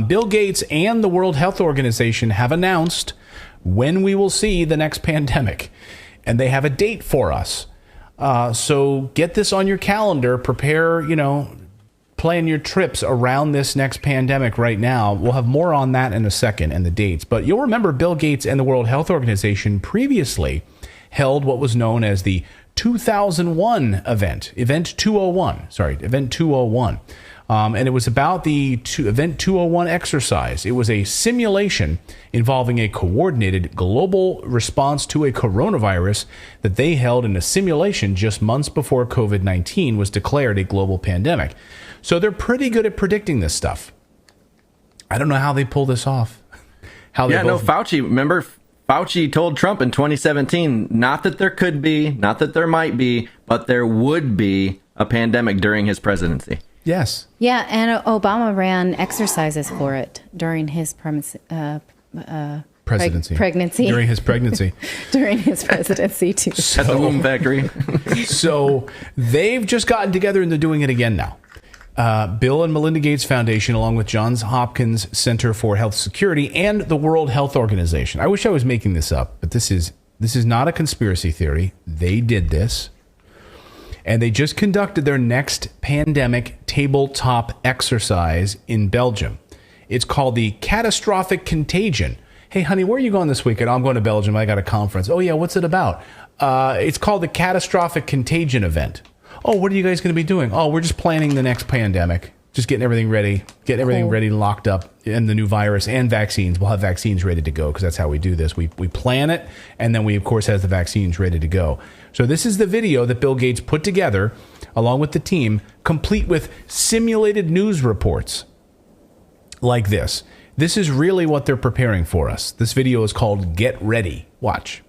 Bill Gates and the World Health Organization have announced when we will see the next pandemic, and they have a date for us. So get this on your calendar. Prepare, plan your trips around this next pandemic right now. We'll have more on that in a second and the dates. But you'll remember Bill Gates and the World Health Organization previously held what was known as the 2001 Event 201. And it was about the Event 201 exercise. It was a simulation involving a coordinated global response to a coronavirus that they held in a simulation just months before COVID-19 was declared a global pandemic. So they're pretty good at predicting this stuff. I don't know how they pull this off. Fauci, remember, Fauci told Trump in 2017, not that there could be, not that there might be, but there would be a pandemic during his presidency. Yes. Yeah, and Obama ran exercises for it during his presidency. During his pregnancy. During his presidency, too. At the womb factory. So they've just gotten together and they're doing it again now. Bill and Melinda Gates Foundation, along with Johns Hopkins Center for Health Security and the World Health Organization. I wish I was making this up, but this is not a conspiracy theory. They did this. And they just conducted their next pandemic tabletop exercise in Belgium. It's called the Catastrophic Contagion. Hey, honey, where are you going this weekend? I'm going to Belgium. I got a conference. Oh, yeah, what's it about? It's called the Catastrophic Contagion event. Oh, what are you guys going to be doing? Oh, we're just planning the next pandemic. Just getting everything ready. Getting everything ready, locked up, and the new virus and vaccines. We'll have vaccines ready to go because that's how we do this. We plan it, and then we, of course, have the vaccines ready to go. So this is the video that Bill Gates put together, along with the team, complete with simulated news reports like this. This is really what they're preparing for us. This video is called Get Ready. Watch.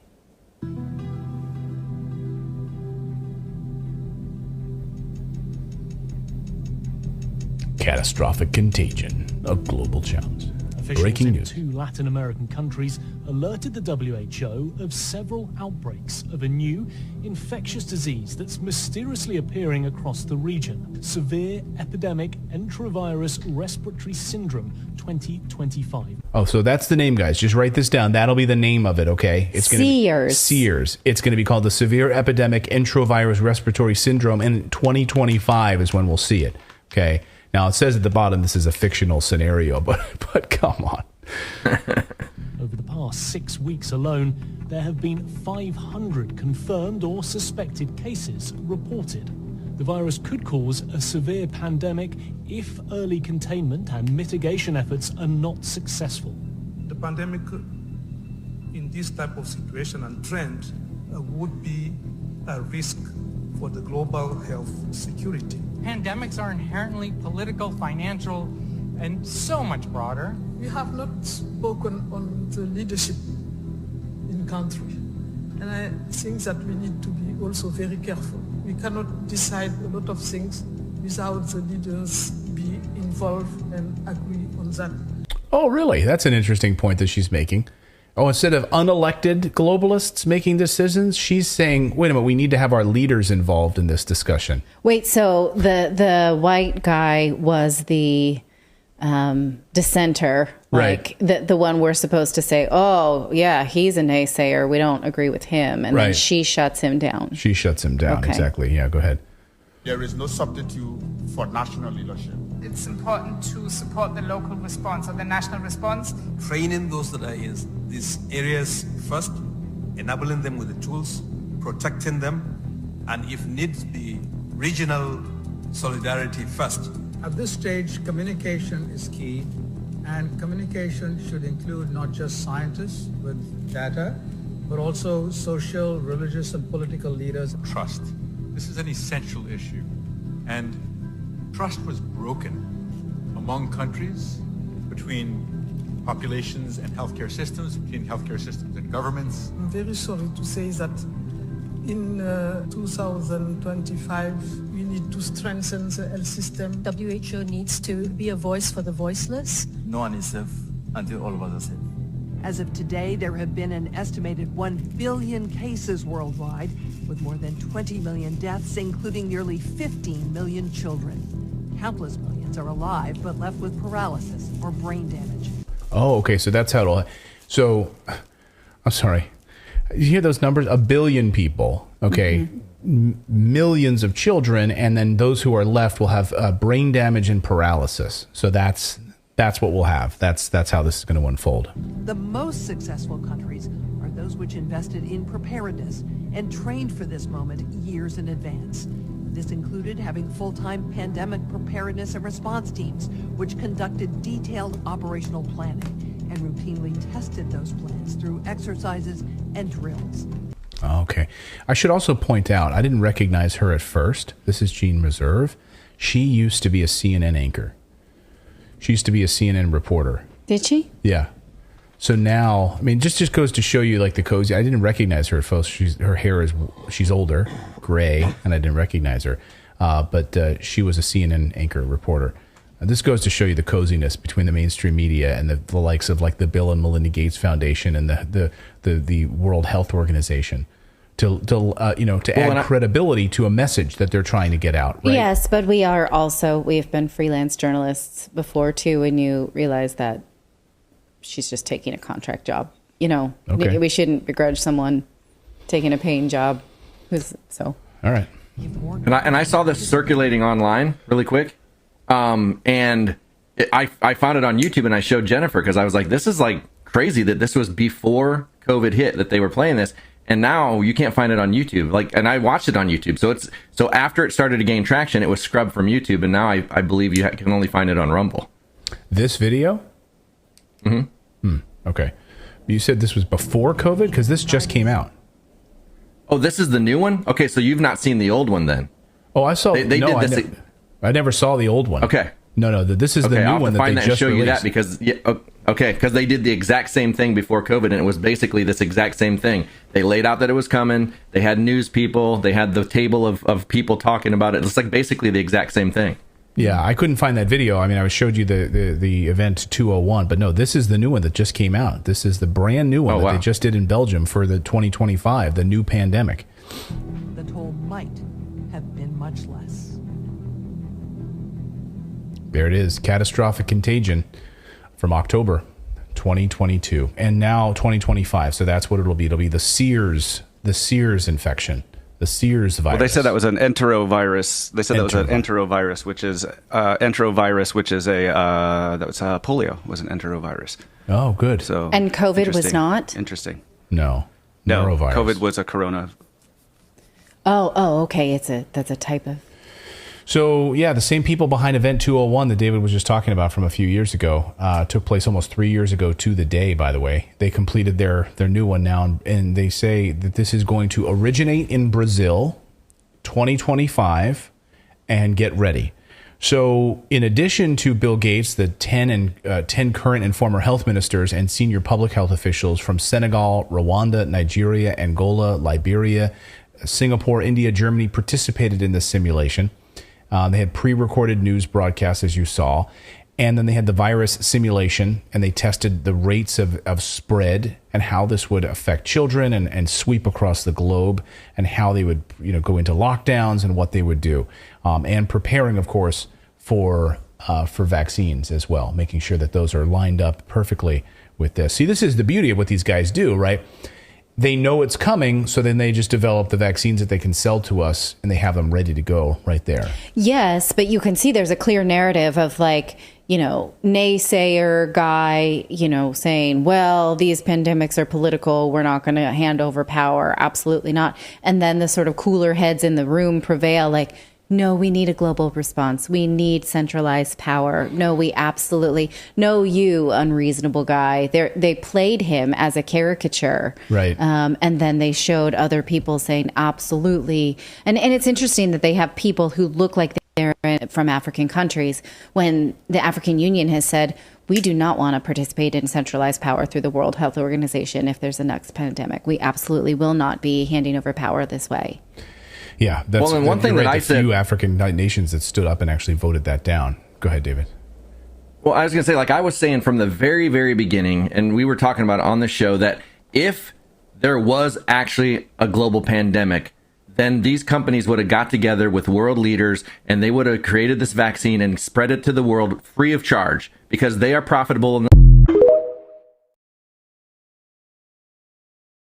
Catastrophic contagion, a global challenge. Breaking news. Two Latin American countries alerted the WHO of several outbreaks of a new infectious disease that's mysteriously appearing across the region. Severe Epidemic Enterovirus Respiratory Syndrome 2025. Oh, so that's the name, guys. Just write this down. That'll be the name of it, okay? It's going to be SEERS. It's going to be called the Severe Epidemic Enterovirus Respiratory Syndrome, and 2025 is when we'll see it, okay? Now, it says at the bottom this is a fictional scenario, but come on. Over the past 6 weeks alone, there have been 500 confirmed or suspected cases reported. The virus could cause a severe pandemic if early containment and mitigation efforts are not successful. The pandemic in this type of situation and trend would be a risk for the global health security. Pandemics are inherently political, financial, and so much broader. We have not spoken on the leadership in country. And I think that we need to be also very careful. We cannot decide a lot of things without the leaders be involved and agree on that. Oh, really? That's an interesting point that she's making. Oh, instead of unelected globalists making decisions, she's saying, wait a minute, we need to have our leaders involved in this discussion. Wait, so the white guy was the dissenter, like right. the one we're supposed to say, oh, yeah, he's a naysayer. We don't agree with him. And then she shuts him down. She shuts him down, exactly. Yeah, go ahead. There is no substitute for national leadership. It's important to support the local response or the national response. Training those that are in these areas first, enabling them with the tools, protecting them, and if needs be, regional solidarity first. At this stage, communication is key, and communication should include not just scientists with data, but also social, religious, and political leaders. Trust. This is an essential issue, and trust was broken among countries, between populations and healthcare systems, between healthcare systems and governments. I'm very sorry to say that in 2025, we need to strengthen the health system. WHO needs to be a voice for the voiceless. No one is safe until all of us are safe. As of today, there have been an estimated 1 billion cases worldwide, with more than 20 million deaths, including nearly 15 million children. Countless millions subjects are alive but left with paralysis or brain damage. Oh, okay. So that's how it'll. So, I'm sorry. You hear those numbers? 1 billion people. Okay. Millions of children, and then those who are left will have brain damage and paralysis. So that's what we'll have. That's how this is going to unfold. The most successful countries are those which invested in preparedness and trained for this moment years in advance. This included having full-time pandemic preparedness and response teams, which conducted detailed operational planning and routinely tested those plans through exercises and drills. Okay. I should also point out, I didn't recognize her at first. This is Jean Reserve. She used to be a CNN anchor. She used to be a CNN reporter. Did she? Yeah. So now, I mean, just goes to show you like the cozy. I didn't recognize her at first. Her hair is, she's older, gray, and I didn't recognize her. But she was a CNN anchor reporter. This goes to show you the coziness between the mainstream media and the likes of like the Bill and Melinda Gates Foundation and the World Health Organization to add credibility to a message that they're trying to get out. Right? Yes, but we've been freelance journalists before too, and you realize that she's just taking a contract job. Okay. We shouldn't begrudge someone taking a paying job. All right. And I saw this circulating online really quick. And I found it on YouTube and I showed Jennifer because I was like, this is like crazy that this was before COVID hit that they were playing this. And now you can't find it on YouTube. And I watched it on YouTube. So after it started to gain traction, it was scrubbed from YouTube. And now I believe you can only find it on Rumble. This video? Okay. You said this was before COVID because this just came out. Oh, this is the new one? Okay. So you've not seen the old one then? Oh, I saw. I never saw the old one. Okay. No, this is the new one that they just show released. You that because they did the exact same thing before COVID, and it was basically this exact same thing. They laid out that it was coming. They had news people. They had the table of people talking about it. It's like basically the exact same thing. Yeah, I couldn't find that video. I mean, I showed you the event 201, but no, this is the new one that just came out. This is the brand new one that they just did in Belgium for the 2025, the new pandemic. The toll might have been much less. There it is, catastrophic contagion from October 2022, and now 2025. So that's what it'll be. It'll be the Sears infection, the Sears virus. Well, they said that was an enterovirus. They said that was an enterovirus, which is polio was an enterovirus. Oh, good. So and COVID was not. Interesting. No, norovirus. COVID was a corona. Oh, okay. That's a type of. So, yeah, the same people behind Event 201 that David was just talking about from a few years ago took place almost 3 years ago to the day, by the way. They completed their new one now, and they say that this is going to originate in Brazil 2025 and get ready. So, in addition to Bill Gates, the 10 current and former health ministers and senior public health officials from Senegal, Rwanda, Nigeria, Angola, Liberia, Singapore, India, Germany participated in this simulation. They had pre-recorded news broadcasts, as you saw, and then they had the virus simulation, and they tested the rates of spread and how this would affect children and sweep across the globe, and how they would go into lockdowns and what they would do, and preparing, of course, for vaccines as well, making sure that those are lined up perfectly with this. See, this is the beauty of what these guys do, right? They know it's coming, so then they just develop the vaccines that they can sell to us, and they have them ready to go right there. Yes, but you can see there's a clear narrative of naysayer guy, saying, well, these pandemics are political. We're not going to hand over power. Absolutely not. And then the sort of cooler heads in the room prevail like, no, we need a global response. We need centralized power. No, we absolutely. No, you unreasonable guy. They played him as a caricature. Right. And then they showed other people saying absolutely. And it's interesting that they have people who look like they're from African countries when the African Union has said, we do not want to participate in centralized power through the World Health Organization if there's a next pandemic. We absolutely will not be handing over power this way. Yeah, that's one thing that I said. Few African nations that stood up and actually voted that down. Go ahead, David. Well, I was going to say, like I was saying from the very, very beginning, and we were talking about it on the show, that if there was actually a global pandemic, then these companies would have got together with world leaders and they would have created this vaccine and spread it to the world free of charge because they are profitable.